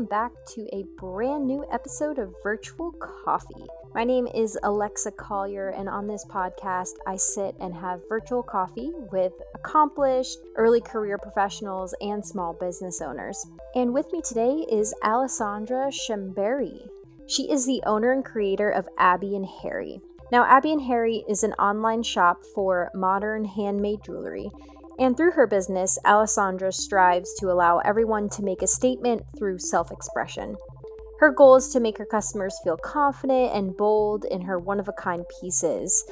welcome back to a brand new episode of Virtual Coffee. My name is Alexa Collier, and on this podcast, I sit and have virtual coffee with accomplished early career professionals and small business owners. And with me today is Alessandra Schembari. She is the owner and creator of Abbie Harry. Now, Abbie Harry is an online shop for modern handmade jewelry. And through her business, Alessandra strives to allow everyone to make a statement through self-expression. Her goal is to make her customers feel confident and bold in her one-of-a-kind pieces.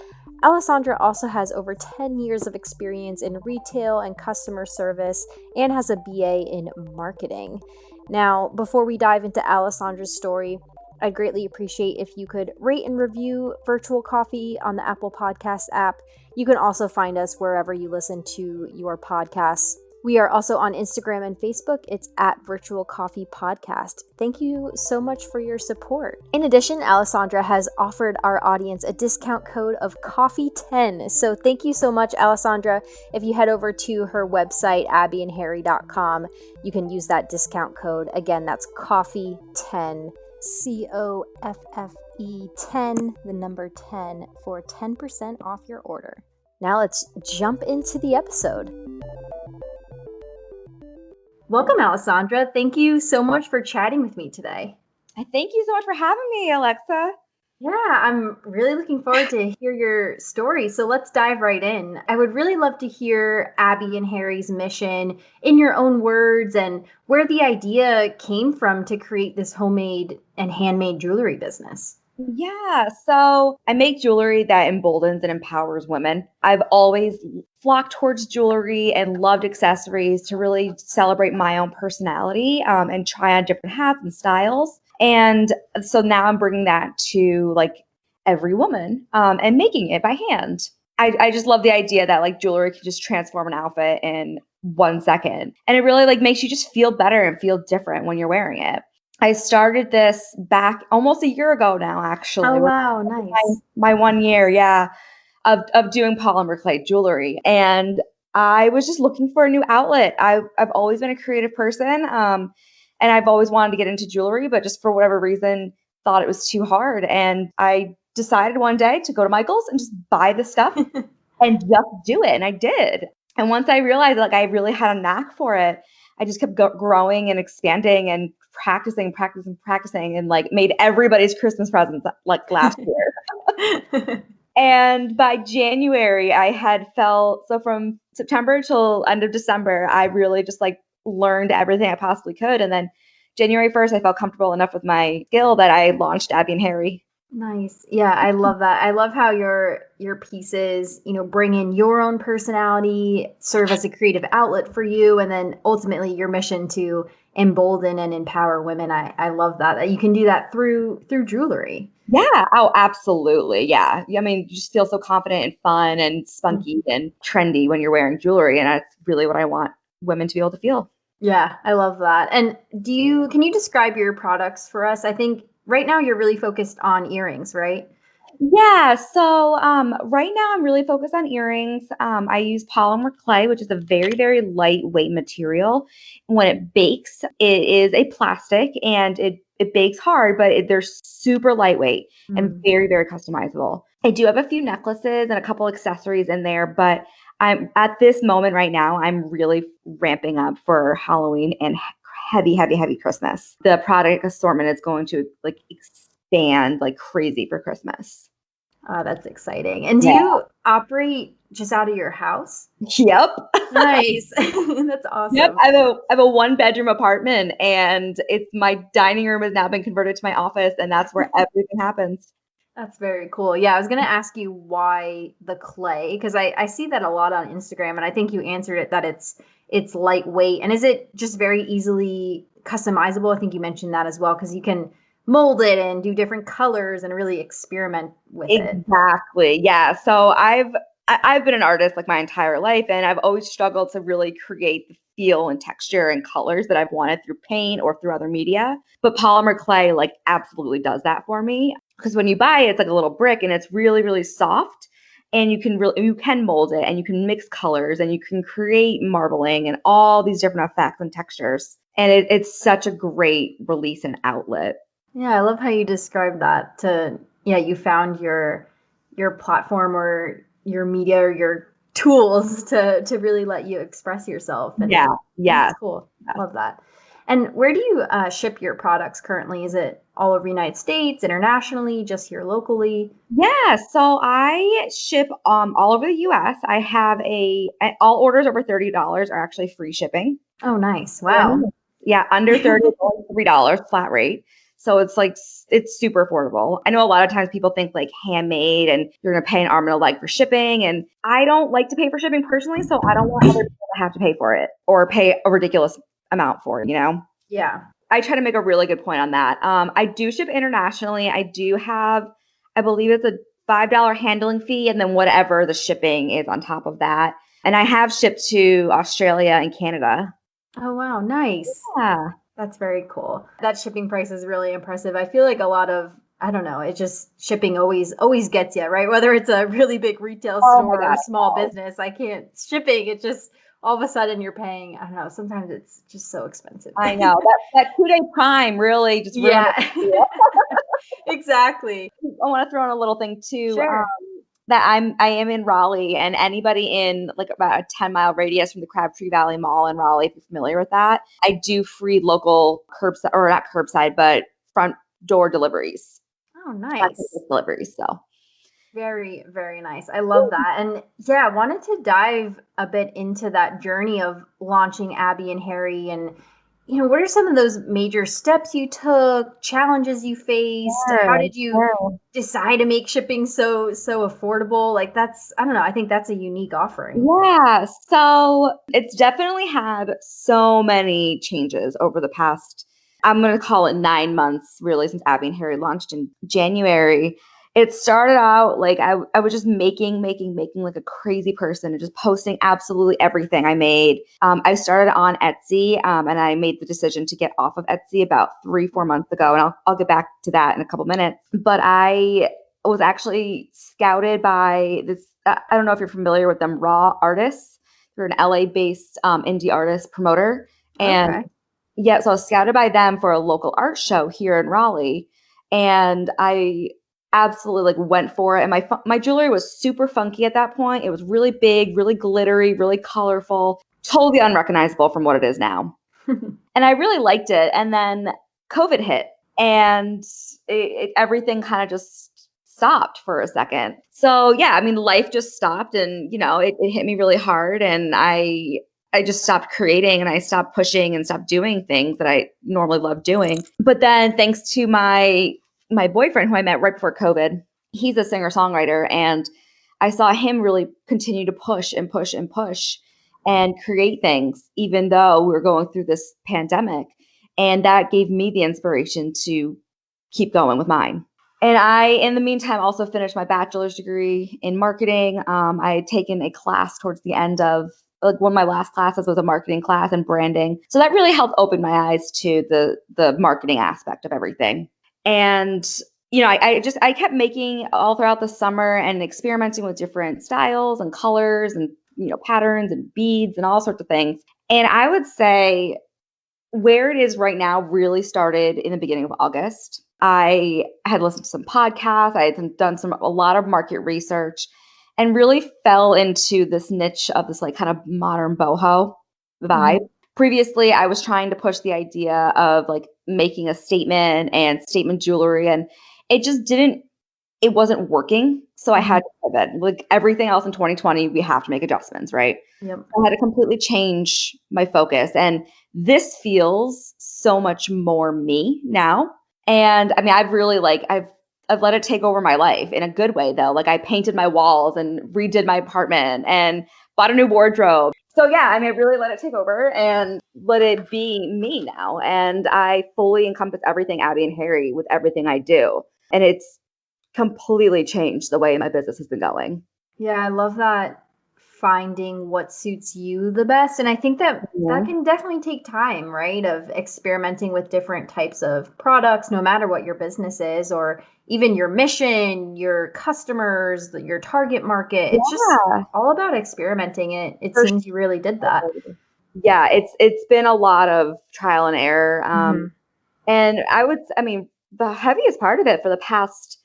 Alessandra also has over 10 years of experience in retail and customer service and has a BA in marketing. Now, before we dive into Alessandra's story, I'd greatly appreciate if you could rate and review Virtual Coffee on the Apple Podcast app. You can also find us wherever you listen to your podcasts. We are also on Instagram and Facebook. It's at Virtual Coffee Podcast. Thank you so much for your support. In addition, Alessandra has offered our audience a discount code of Coffee10. So thank you so much, Alessandra. If you head over to her website, abbieandharry.com, you can use that discount code. Again, that's Coffee10. COFFE 10, the number 10, for 10% off your order. Now let's jump into the episode. Welcome, Alessandra. Thank you so much for chatting with me today. Thank you so much for having me, Alexa. Yeah, I'm really looking forward to hear your story. So let's dive right in. I would really love to hear Abbie and Harry's mission in your own words and where the idea came from to create this homemade and handmade jewelry business. Yeah, so I make jewelry that emboldens and empowers women. I've always flocked towards jewelry and loved accessories to really celebrate my own personality and try on different hats and styles. And so now I'm bringing that to like every woman and making it by hand. I just love the idea that like jewelry can just transform an outfit in 1 second. And it really like makes you just feel better and feel different when you're wearing it. I started this back almost a year ago now, actually. Oh, wow. Nice. My 1 year, yeah, of doing polymer clay jewelry. And I was just looking for a new outlet. I've always been a creative person. And I've always wanted to get into jewelry, but just for whatever reason, thought it was too hard. And I decided one day to go to Michael's and just buy the stuff and just do it. And I did. And once I realized like I really had a knack for it, I just kept growing and expanding and practicing and like made everybody's Christmas presents like last year. And by January, I had felt, so from September till end of December, I really just like learned everything I possibly could. And then January 1st, I felt comfortable enough with my skill that I launched Abbie Harry. Nice. Yeah, I love that. I love how your pieces, bring in your own personality, serve as a creative outlet for you, and then ultimately your mission to embolden and empower women. I love that you can do that through jewelry. Yeah. Oh, absolutely. Yeah. I mean, you just feel so confident and fun and spunky and trendy when you're wearing jewelry, and that's really what I want women to be able to feel. Yeah, I love that. And can you describe your products for us? I think right now you're really focused on earrings, right? Yeah. So right now I'm really focused on earrings. I use polymer clay, which is a very, very lightweight material. When it bakes, it is a plastic and it bakes hard, but they're super lightweight and very, very customizable. I do have a few necklaces and a couple accessories in there, but I'm at this moment right now, I'm really ramping up for Halloween and heavy, heavy, heavy Christmas. The product assortment is going to like expand like crazy for Christmas. Oh, that's exciting. And do you operate just out of your house? Yep. Nice. That's awesome. Yep. I have a 1-bedroom apartment, and my dining room has now been converted to my office, and that's where everything happens. That's very cool. Yeah, I was going to ask you why the clay, because I see that a lot on Instagram, and I think you answered it that it's lightweight. And is it just very easily customizable? I think you mentioned that as well, because you can mold it and do different colors and really experiment with it. Exactly. Yeah. So I've been an artist like my entire life, and I've always struggled to really create the feel and texture and colors that I've wanted through paint or through other media. But polymer clay like absolutely does that for me. Because when you buy it, it's like a little brick and it's really, really soft, and you can mold it and you can mix colors and you can create marbling and all these different effects and textures. And it's such a great release and outlet. Yeah, I love how you described that you found your platform or your media or your tools to really let you express yourself. And Yeah. Yeah. that's cool. Yeah. Love that. And where do you ship your products currently? Is it all over the United States, internationally, just here locally? Yeah, so I ship all over the US. I have all orders over $30 are actually free shipping. Oh, nice. Wow. Yeah, under 30 is only $3 flat rate. So it's like it's super affordable. I know a lot of times people think like handmade and you're gonna pay an arm and a leg for shipping. And I don't like to pay for shipping personally, so I don't want other people to have to pay for it or pay a ridiculous amount for it, you know? Yeah. I try to make a really good point on that. I do ship internationally. I do have, I believe it's a $5 handling fee and then whatever the shipping is on top of that. And I have shipped to Australia and Canada. Oh, wow. Nice. Yeah. That's very cool. That shipping price is really impressive. I feel like a lot of, I don't know, it just shipping always gets you, right? Whether it's a really big retail Oh my store or God. a small business, I can't shipping. It just all of a sudden you're paying, I don't know, sometimes it's just so expensive. I know that 2-day prime really just ruined Yeah. it. Exactly. I want to throw in a little thing too. Sure. That I am in Raleigh, and anybody in like about a 10-mile radius from the Crabtree Valley Mall in Raleigh, if you're familiar with that, I do free local curbside, or not curbside, but front door deliveries. Oh, nice. Deliveries. So Very, very nice. I love that. And yeah, I wanted to dive a bit into that journey of launching Abbie and Harry and what are some of those major steps you took, challenges you faced? How sure, did you sure. decide to make shipping so affordable? Like that's I don't know, I think that's a unique offering. Yeah, so it's definitely had so many changes over the past, I'm going to call it 9 months, really, since Abbie and Harry launched in January. It started out like I was just making like a crazy person and just posting absolutely everything I made. I started on Etsy, and I made the decision to get off of Etsy about 3-4 months ago, and I'll get back to that in a couple minutes. But I was actually scouted by this. I don't know if you're familiar with them, Raw Artists. They're an LA-based indie artist promoter, and Okay. yeah, so I was scouted by them for a local art show here in Raleigh, and I absolutely like went for it. And my jewelry was super funky at that point. It was really big, really glittery, really colorful, totally unrecognizable from what it is now. And I really liked it. And then COVID hit, and everything kind of just stopped for a second. So yeah, I mean, life just stopped, and it hit me really hard, and I just stopped creating, and I stopped pushing and stopped doing things that I normally love doing. But then thanks to my boyfriend, who I met right before COVID, he's a singer-songwriter, and I saw him really continue to push and push and push and create things, even though we were going through this pandemic. And that gave me the inspiration to keep going with mine. And I, in the meantime, also finished my bachelor's degree in marketing. I had taken a class towards the end of, like, one of my last classes was a marketing class and branding. So that really helped open my eyes to the marketing aspect of everything. And I kept making all throughout the summer and experimenting with different styles and colors and patterns and beads and all sorts of things. And I would say where it is right now really started in the beginning of August. I had listened to some podcasts, I had done a lot of market research, and really fell into this niche of this like kind of modern boho vibe. Mhm. Previously, I was trying to push the idea of like making a statement and statement jewelry, and it wasn't working. So I had Mhm. to pivot. Like everything else in 2020, we have to make adjustments, right? Yep. I had to completely change my focus. And this feels so much more me now. And I mean, I've let it take over my life in a good way though. Like I painted my walls and redid my apartment and bought a new wardrobe. So yeah, I mean, I really let it take over and let it be me now. And I fully encompass everything Abbie and Harry with everything I do. And it's completely changed the way my business has been going. Yeah, I love that finding what suits you the best. And I think that that Mhm. can definitely take time, right? Of experimenting with different types of products, no matter what your business is, or even your mission, your customers, your target market. It's just Yeah, all about experimenting. It for seems you really did that. sure. Yeah, it's been a lot of trial and error. Hmm. And I mean, the heaviest part of it for the past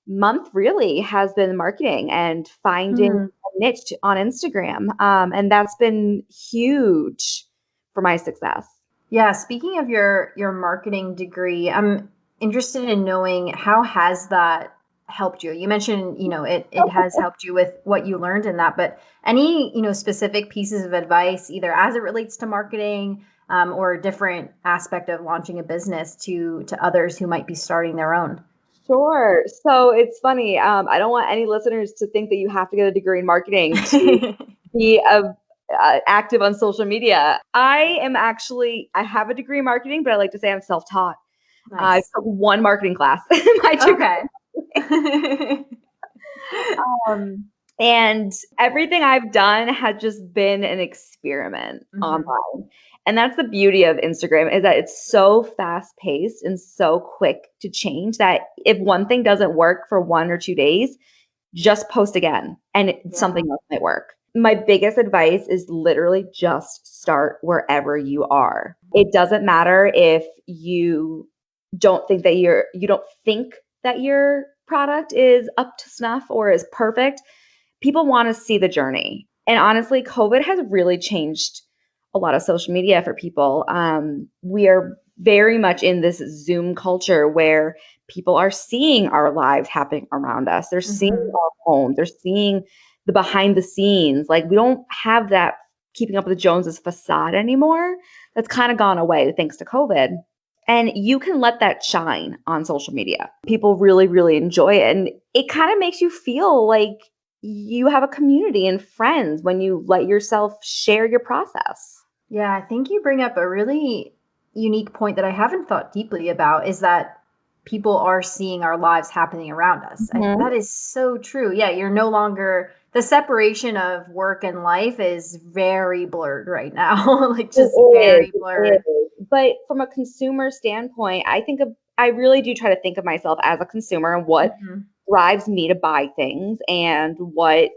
month really has been marketing and finding Hmm. a niche on Instagram. And that's been huge for my success. Yeah, speaking of your marketing degree, I'm interested in knowing how has that helped you? You mentioned, it has helped you with what you learned in that, but any, specific pieces of advice, either as it relates to marketing, or a different aspect of launching a business to others who might be starting their own? Sure. So it's funny. I don't want any listeners to think that you have to get a degree in marketing to be active on social media. I have a degree in marketing, but I like to say I'm self-taught. I Nice. took one marketing class in my degree. Okay. Um, and everything I've done has just been an experiment Hmm. online. And that's the beauty of Instagram is that it's so fast paced and so quick to change that if one thing doesn't work for 1 or 2 days, just post again and Yeah. something else might work. My biggest advice is literally just start wherever you are. It doesn't matter if you don't think that your product is up to snuff or is perfect. People want to see the journey. And honestly, COVID has really changed a lot of social media for people. We are very much in this Zoom culture where people are seeing our lives happening around us. They're seeing Hmm. our homes. They're seeing the behind the scenes. Like we don't have that keeping up with the Joneses facade anymore. That's kind of gone away thanks to COVID. And you can let that shine on social media. People really, really enjoy it. And it kind of makes you feel like you have a community and friends when you let yourself share your process. Yeah, I think you bring up a really unique point that I haven't thought deeply about is that people are seeing our lives happening around us. Mhm. That is so true. Yeah, you're no longer, the separation of work and life is very blurred right now, like It just is, very it blurred. is. But from a consumer standpoint, I really do try to think of myself as a consumer and what Hmm. drives me to buy things and what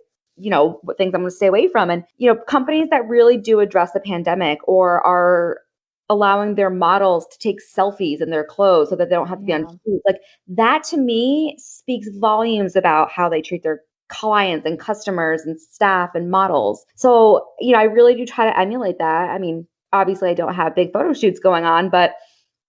things I'm going to stay away from. And, companies that really do address the pandemic or are allowing their models to take selfies in their clothes so that they don't have to be on Yeah. shoot. Like that to me speaks volumes about how they treat their clients and customers and staff and models. So, I really do try to emulate that. I mean, obviously I don't have big photo shoots going on, but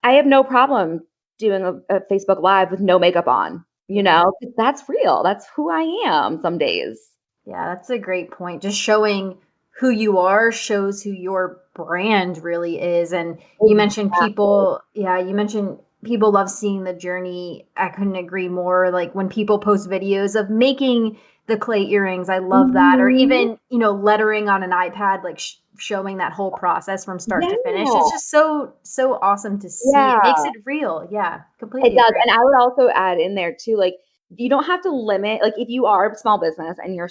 I have no problem doing a Facebook Live with no makeup on, Yeah. 'cause that's real. That's who I am some days. Yeah, that's a great point. Just showing who you are shows who your brand really is. And you mentioned Exactly. you mentioned people love seeing the journey. I couldn't agree more. Like when people post videos of making the clay earrings, I love that. Or Mhm. even, lettering on an iPad, like showing that whole process from start to finish. Yeah. It's just so awesome to see. It Yeah. makes it real. Yeah, It completely does, agree. and I would also add in there too, like, you don't have to limit like, if you are a small business and you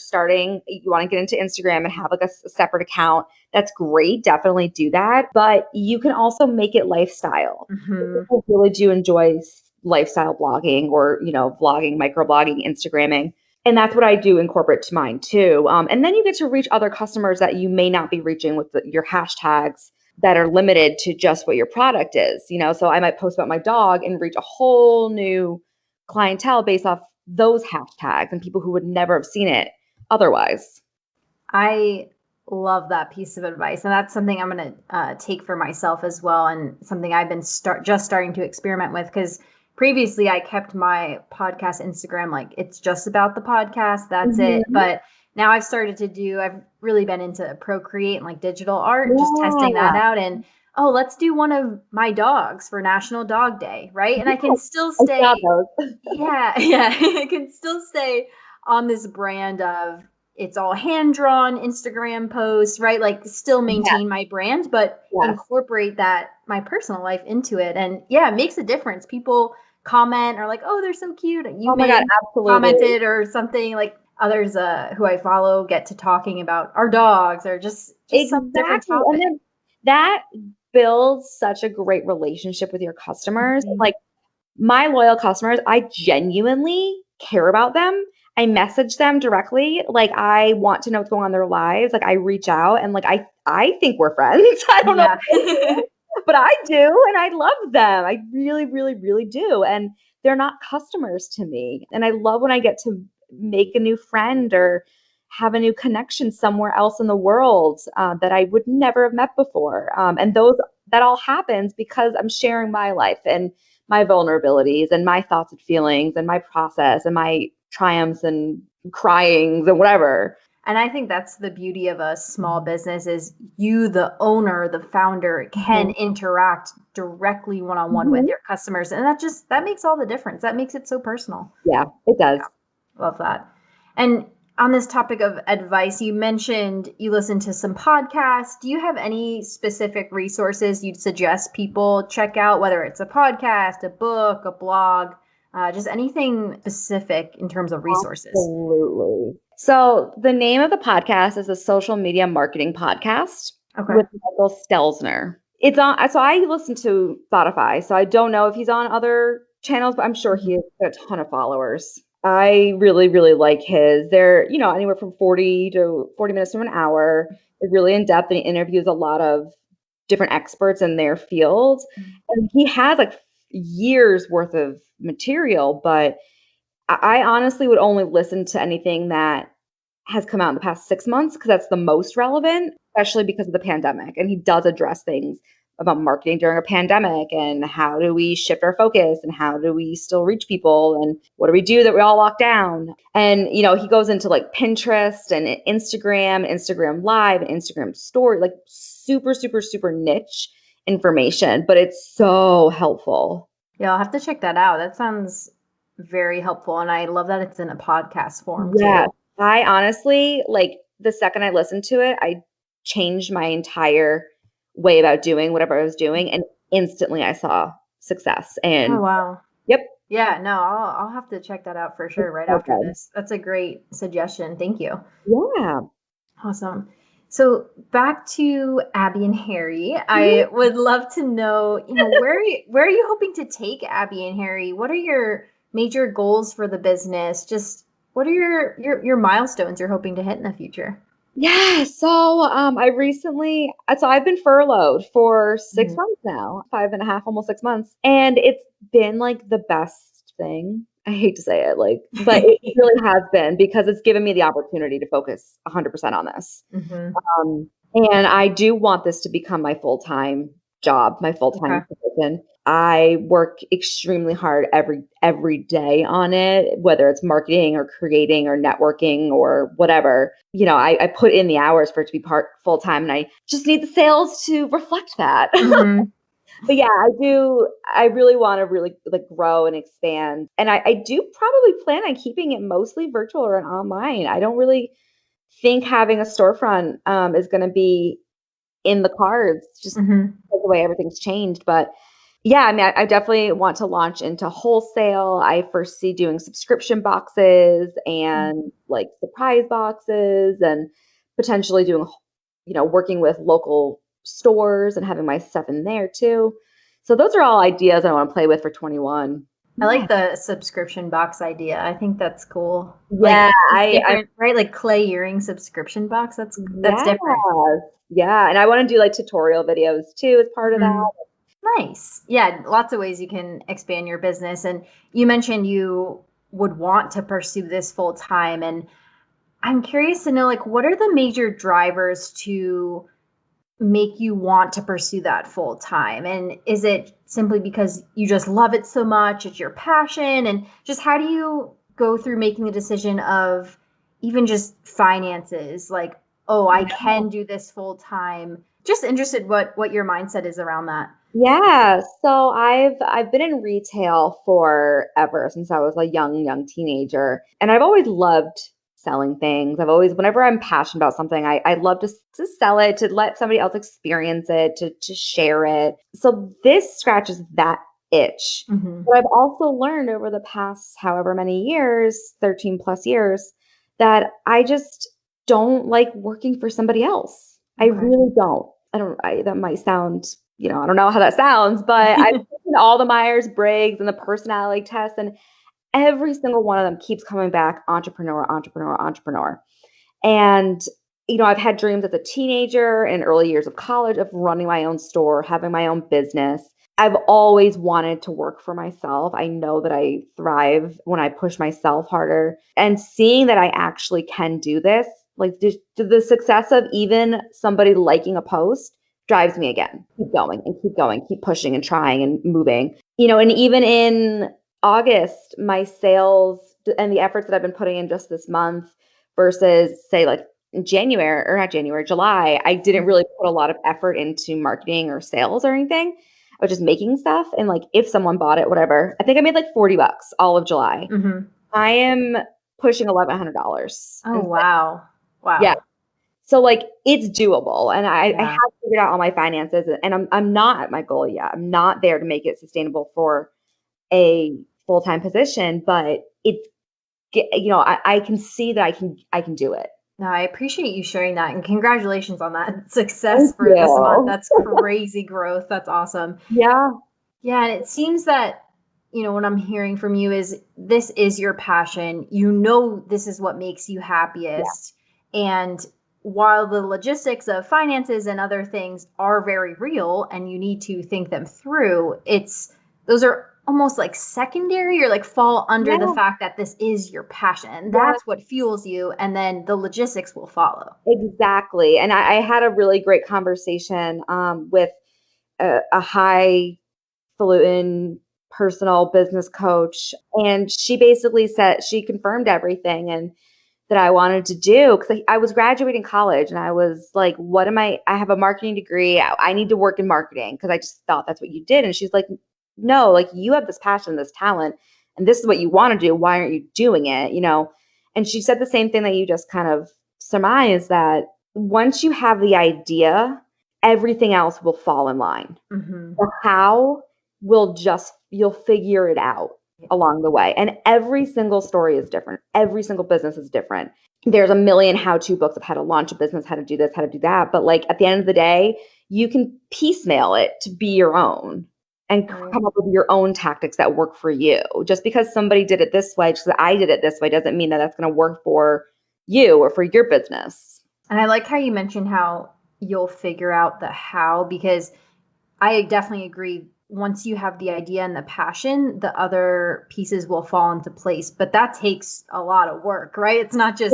wanna get into Instagram and have, like, a separate account, that's great, definitely do that, but you can also make it lifestyle. Hmm. People really do enjoy lifestyle blogging or, vlogging, microblogging, Instagramming, and that's what I do incorporate to mine too, and then you get to reach other customers that you may not be reaching with your hashtags that are limited to just what your product is, so I might post about my dog and reach a whole new clientele based off those hashtags and people who would never have seen it otherwise. I love that piece of advice, and that's something I'm going to take for myself as well, and something I've been starting to experiment with. Because previously, I kept my podcast Instagram like it's just about the podcast, that's it. Mhm. But now I've started to do. I've really been into Procreate and like digital art, just testing that Yeah. out. And oh, let's do one of my dogs for National Dog Day, right? And I can Yes, still I saw stay, those. yeah, yeah, I can still stay on this brand of it's all hand drawn Instagram posts, right? Like still Yes, maintain my brand, but yes. incorporate that my personal life into it. And yeah, it makes a difference. People comment or like, oh, they're so cute. You Oh my god, may absolutely. commented or something like others who I follow get to talking about our dogs or just some different Exactly, and topic. then that builds such a great relationship with your customers, Mhm. like, my loyal customers, I genuinely care about them, I message them directly. Like, I want to know what's going on in their lives. Like, I reach out and like, I think we're friends. I don't know Yeah. if they do, but I do. And I love them. I really, really, really do. And they're not customers to me. And I love when I get to make a new friend or have a new connection somewhere else in the world that I would never have met before. And that all happens because I'm sharing my life and my vulnerabilities and my thoughts and feelings and my process and my triumphs and cryings and whatever. And I think that's the beauty of a small business is you, the owner, the founder, can interact directly one-on-one with your customers. And that makes all the difference. That makes it so personal. Yeah, it does. Love that. And on this topic of advice, you mentioned you listen to some podcasts. Do you have any specific resources you'd suggest people check out, whether it's a podcast, a book, a blog, just anything specific in terms of resources? Absolutely. So the name of the podcast is a social media marketing podcast with Michael Stelzner. It's on, so I listen to Spotify, so I don't know if he's on other channels, but I'm sure he has a ton of followers. I really, really like his. They're, anywhere from 40 minutes to an hour. They're really in depth, and he interviews a lot of different experts in their field. And he has like years worth of material, but I honestly would only listen to anything that has come out in the past 6 months because that's the most relevant, especially because of the pandemic. And he does address things about marketing during a pandemic and how do we shift our focus and how do we still reach people and what do we do that we all lock down. And, he goes into like Pinterest and Instagram Live, and Instagram Story, like super, super, super niche information, but it's so helpful. Yeah, I'll have to check that out. That sounds very helpful. And I love that it's in a podcast form Yeah. too. I honestly, like the second I listened to it, I changed my entire way about doing whatever I was doing. And instantly I saw success. And Oh, wow. yep. Yeah, no, I'll have to check that out for sure right after this. That's a great suggestion. Thank you. Yeah. Awesome. So back to Abbie and Harry, I would love to know, where are you hoping to take Abbie and Harry? What are your major goals for the business? Just what are your milestones you're hoping to hit in the future? Yeah. So I've been furloughed for 6 months now, 5.5, almost 6 months. And it's been like the best thing. I hate to say it, but it really has been because it's given me the opportunity to focus 100% on this. And I do want this to become my full-time job, my full-time position. I work extremely hard every day on it, whether it's marketing or creating or networking or whatever. I put in the hours for it to be full-time, and I just need the sales to reflect that. But yeah, I really want to really like grow and expand. And I do probably plan on keeping it mostly virtual or online. I don't really think having a storefront is going to be in the cards just because the way everything's changed. But yeah, I mean, I definitely want to launch into wholesale. I foresee doing subscription boxes and like surprise boxes and potentially doing, working with local stores and having my stuff in there too. So those are all ideas I want to play with for 21. I like the subscription box idea. I think that's cool. Yeah, different, right? Like clay earring subscription box. That's different. Yeah, and I want to do like tutorial videos too as part of that. Nice. Yeah, lots of ways you can expand your business. And you mentioned you would want to pursue this full time. And I'm curious to know, like, what are the major drivers to make you want to pursue that full time? And is it simply because you just love it so much, it's your passion? And just how do you go through making the decision of even just finances, like, oh, I can do this full time? Just interested what your mindset is around that. Yeah, so I've been in retail forever, since I was a young teenager, and I've always loved selling things. Whenever I'm passionate about something, I love to sell it, to let somebody else experience it, to share it. So this scratches that itch. But I've also learned over the past however many years, 13 plus years, that I just don't like working for somebody else. I really don't. That might sound, I don't know how that sounds, but I've taken all the Myers-Briggs and the personality tests, and every single one of them keeps coming back, entrepreneur, entrepreneur, entrepreneur. And, I've had dreams as a teenager and early years of college of running my own store, having my own business. I've always wanted to work for myself. I know that I thrive when I push myself harder. And seeing that I actually can do this, like the success of even somebody liking a post drives me again. Keep going and keep going, keep pushing and trying and moving. And even in August, my sales and the efforts that I've been putting in just this month versus say like January or not January, July, I didn't really put a lot of effort into marketing or sales or anything. I was just making stuff. And like, if someone bought it, whatever, I think I made like $40 all of July. Mm-hmm. I am pushing $1,100. Oh, wow. Wow. Yeah. So like it's doable. And I Yeah. have figured out all my finances and I'm not at my goal yet. I'm not there to make it sustainable for a full-time position, but it's, I can see that I can do it. No, I appreciate you sharing that, and congratulations on that success Thank for this month. you. That's crazy growth. That's awesome. Yeah. Yeah, and it seems that, what I'm hearing from you is this is your passion. This is what makes you happiest. And while the logistics of finances and other things are very real and you need to think them through, those are almost like secondary or like fall under the fact that this is your passion. That's what fuels you, and then the logistics will follow. Exactly. And I had a really great conversation with a highfalutin personal business coach. And she basically said, she confirmed everything and that I wanted to do because I was graduating college and I was like, I have a marketing degree. I need to work in marketing because I just thought that's what you did. And she's like, no, like you have this passion, this talent, and this is what you want to do. Why aren't you doing it? And she said the same thing that you just kind of surmised, that once you have the idea, everything else will fall in line. Mm-hmm. The how you'll figure it out along the way. And every single story is different. Every single business is different. There's a million how-to books of how to launch a business, how to do this, how to do that. But like at the end of the day, you can piecemeal it to be your own and come up with your own tactics that work for you. Just because somebody did it this way, just because I did it this way, doesn't mean that that's going to work for you or for your business. And I like how you mentioned how you'll figure out the how, because I definitely agree. Once you have the idea and the passion, the other pieces will fall into place. But that takes a lot of work, right? It's not just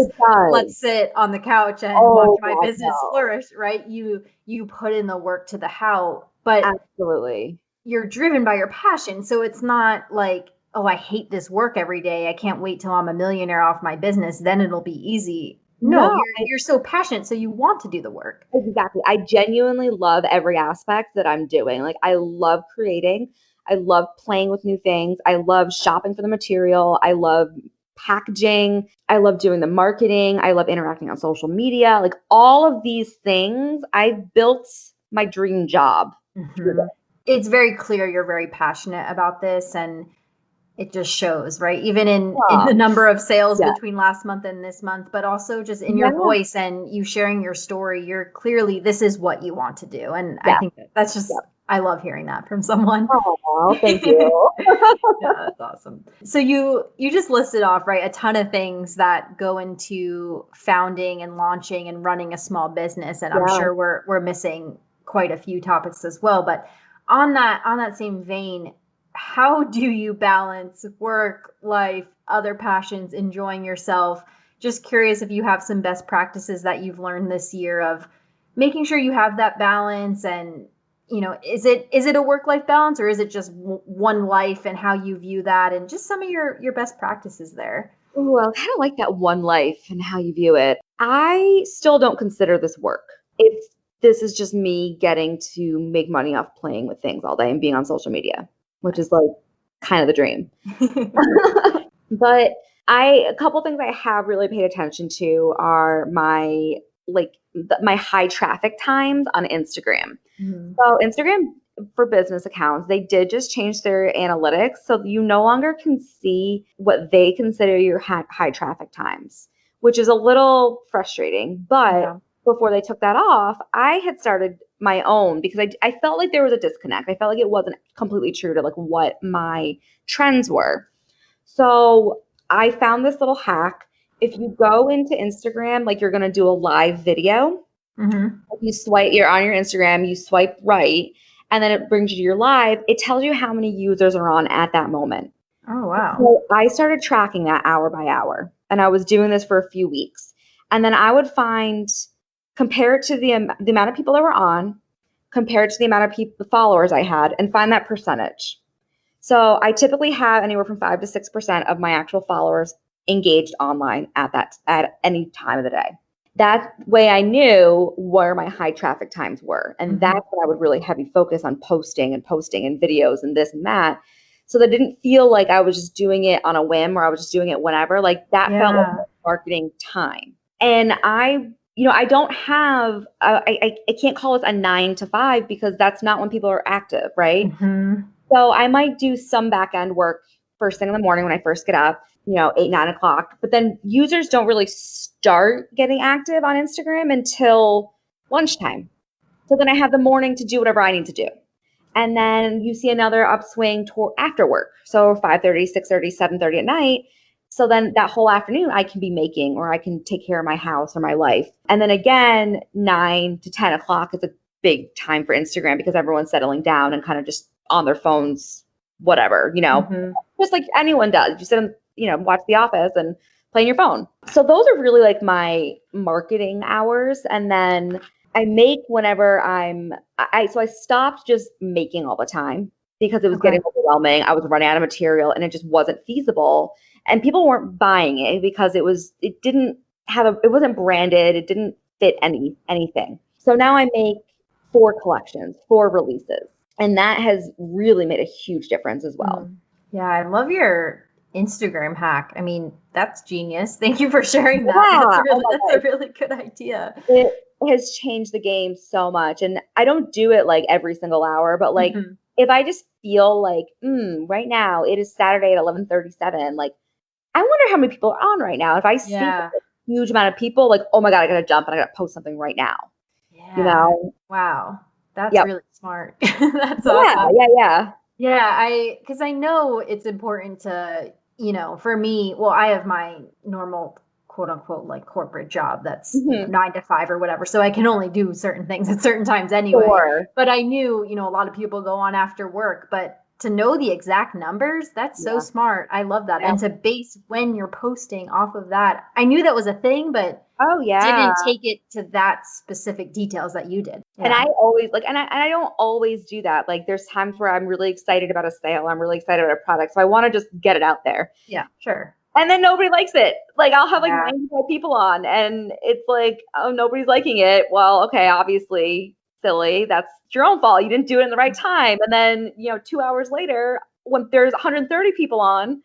let's sit on the couch and watch my business flourish, right? You put in the work to the how, but absolutely, you're driven by your passion. So it's not like, oh, I hate this work every day. I can't wait till I'm a millionaire off my business. Then it'll be easy. No, you're so passionate, so you want to do the work. Exactly. I genuinely love every aspect that I'm doing. Like I love creating. I love playing with new things. I love shopping for the material. I love packaging. I love doing the marketing. I love interacting on social media. Like all of these things, I've built my dream job. Mm-hmm. It's very clear you're very passionate about this, and it just shows, right? Even in the number of sales between last month and this month, but also just in your voice and you sharing your story, you're clearly, this is what you want to do. And I think that's just, I love hearing that from someone. Oh, thank you. Yeah, that's awesome. So you just listed off, right, a ton of things that go into founding and launching and running a small business. And I'm sure we're missing quite a few topics as well. But on that same vein, how do you balance work, life, other passions, enjoying yourself? Just curious if you have some best practices that you've learned this year of making sure you have that balance. And, is it a work-life balance, or is it just one life and how you view that, and just some of your best practices there? Well, I kind of like that one life and how you view it. I still don't consider this work. This is just me getting to make money off playing with things all day and being on social media, which is like kind of the dream. But a couple things I have really paid attention to are my high traffic times on Instagram. Mm-hmm. So Instagram for business accounts, they did just change their analytics. So you no longer can see what they consider your high traffic times, which is a little frustrating. But before they took that off, I had started my own because I felt like there was a disconnect. I felt like it wasn't completely true to like what my trends were. So I found this little hack. If you go into Instagram, like you're going to do a live video, you're on your Instagram, you swipe right, and then it brings you to your live. It tells you how many users are on at that moment. Oh, wow. So I started tracking that hour by hour, and I was doing this for a few weeks. And then I would compare it to the amount of people that were on, compare it to the amount of followers I had, and find that percentage. So I typically have anywhere from 5 to 6% of my actual followers engaged online at any time of the day. That way I knew where my high traffic times were. And that's when I would really heavy focus on posting and videos and this and that. So that didn't feel like I was just doing it on a whim or I was just doing it whenever. Like that felt like marketing time. And I don't have, I can't call this a 9 to 5 because that's not when people are active, right? So I might do some back end work first thing in the morning when I first get up, 8, 9 o'clock. But then users don't really start getting active on Instagram until lunchtime. So then I have the morning to do whatever I need to do. And then you see another upswing after work. So 5:30, 6:30, 7:30 at night. So then that whole afternoon I can be making, or I can take care of my house or my life. And then again, 9 to 10 o'clock is a big time for Instagram because everyone's settling down and kind of just on their phones, whatever, just like anyone does. You sit and, watch The Office and play on your phone. So those are really like my marketing hours. And then I make whenever so I stopped just making all the time because it was getting overwhelming. I was running out of material and it just wasn't feasible. And people weren't buying it because it wasn't branded. It didn't fit anything. So now I make 4 collections, 4 releases. And that has really made a huge difference as well. Yeah, I love your Instagram hack. I mean, that's genius. Thank you for sharing that. Yeah, that's a really good idea. It has changed the game so much. And I don't do it like every single hour, but like if I just feel like, right now it is Saturday at 11:37, like I wonder how many people are on right now. If I see a huge amount of people, like, oh my God, I gotta jump and I gotta post something right now. Yeah. Wow. That's really smart. That's awesome. Yeah, because I know it's important to, for me, well, I have my normal quote unquote like corporate job that's 9 to 5 or whatever. So I can only do certain things at certain times anyway. But I knew, a lot of people go on after work, but to know the exact numbers, that's so smart. I love that. And to base when you're posting off of that. I knew that was a thing, but didn't take it to that specific details that you did. And I always and I don't always do that. Like there's times where I'm really excited about a sale. I'm really excited about a product. So I want to just get it out there. Yeah, sure. And then nobody likes it. Like I'll have like 95 people on and it's like, oh, nobody's liking it. Well, okay, obviously silly. That's your own fault. You didn't do it in the right time. And then, 2 hours later, when there's 130 people on,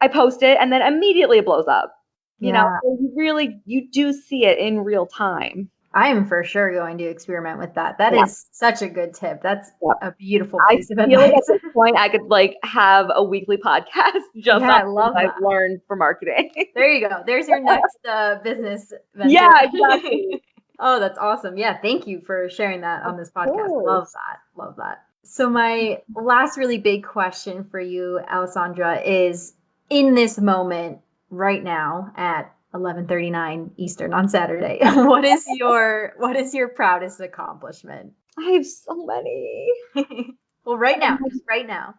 I post it and then immediately it blows up. You do see it in real time. I am for sure going to experiment with that. That is such a good tip. That's a beautiful piece of advice. I feel like at this point I could like have a weekly podcast just on what I've learned for marketing. There you go. There's your next business venture. Yeah, exactly. Oh, that's awesome. Yeah, thank you for sharing that on this podcast. Love that. So my last really big question for you, Alessandra, is in this moment right now at 11:39 Eastern on Saturday, what is your proudest accomplishment? I have so many. Well, right now. First thing that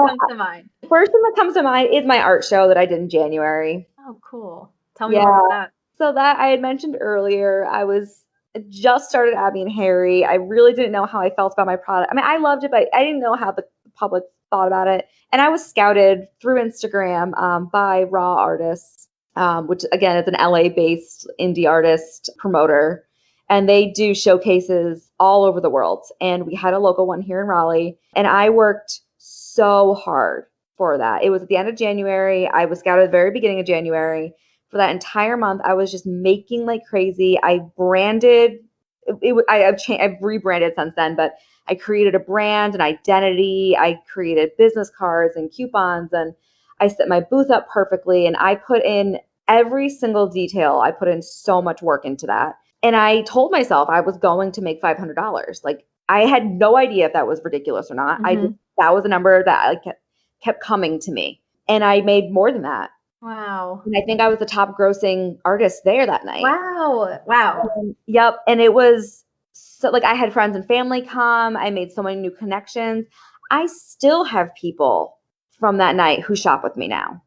comes to mind. First thing that comes to mind is my art show that I did in January. Oh, cool. Tell me more about that. So that I had mentioned earlier, I just started Abbie and Harry. I really didn't know how I felt about my product. I mean, I loved it, but I didn't know how the public thought about it. And I was scouted through Instagram by Raw Artists, which again is an LA-based indie artist promoter. And they do showcases all over the world. And we had a local one here in Raleigh. And I worked so hard for that. It was at the end of January. I was scouted at the very beginning of January. For that entire month, I was just making like crazy. I branded it. I've rebranded since then, but I created a brand, an identity. I created business cards and coupons, and I set my booth up perfectly. And I put in every single detail. I put in so much work into that. And I told myself I was going to make $500. Like I had no idea if that was ridiculous or not. That was a number that kept coming to me. and I made more than that. Wow. And I think I was the top grossing artist there that night. Wow. Wow. Yep. And it was so, like, I had friends and family come. I made so many new connections. I still have people from that night who shop with me now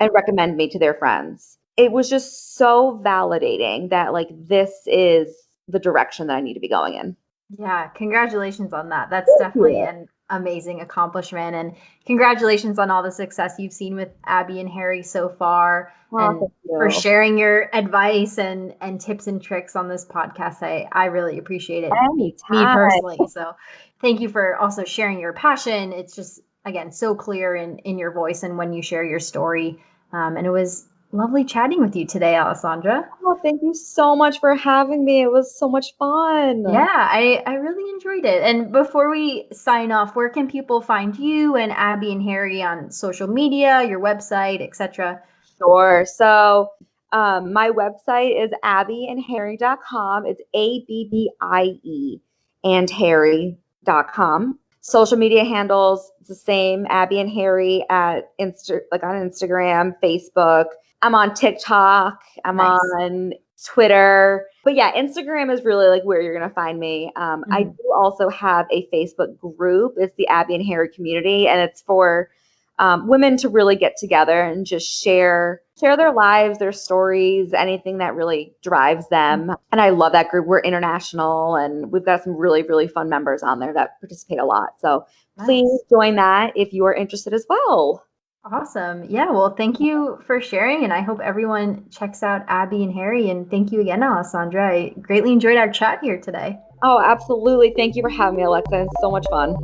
and recommend me to their friends. It was just so validating that, like, this is the direction that I need to be going in. Yeah, congratulations on that. That's definitely an amazing accomplishment. And congratulations on all the success you've seen with Abbie and Harry so far. And for sharing your advice and tips and tricks on this podcast. I really appreciate it. Me personally. So thank you for also sharing your passion. It's just, again, so clear in your voice and when you share your story. And it was lovely chatting with you today, Alessandra. Oh, thank you so much for having me. It was so much fun. Yeah, I really enjoyed it. And before we sign off, where can people find you and Abbie and Harry on social media, your website, etc.? Sure. So my website is abbieandharry.com. It's ABBIE and Harry.com. Social media handles, it's the same, Abbie and Harry at on Instagram, Facebook. I'm on TikTok. I'm on Twitter. But yeah, Instagram is really like where you're going to find me. I do also have a Facebook group. It's the Abbie and Harry community, and it's for women to really get together and just share their lives, their stories, anything that really drives them. And I love that group. We're international, and we've got some really, really fun members on there that participate a lot. So please join that if you are interested as well. Awesome. Yeah, well, thank you for sharing, and I hope everyone checks out Abbie and Harry. And thank you again, Alessandra. I greatly enjoyed our chat here today. Oh, absolutely. Thank you for having me, Alexa. It's so much fun.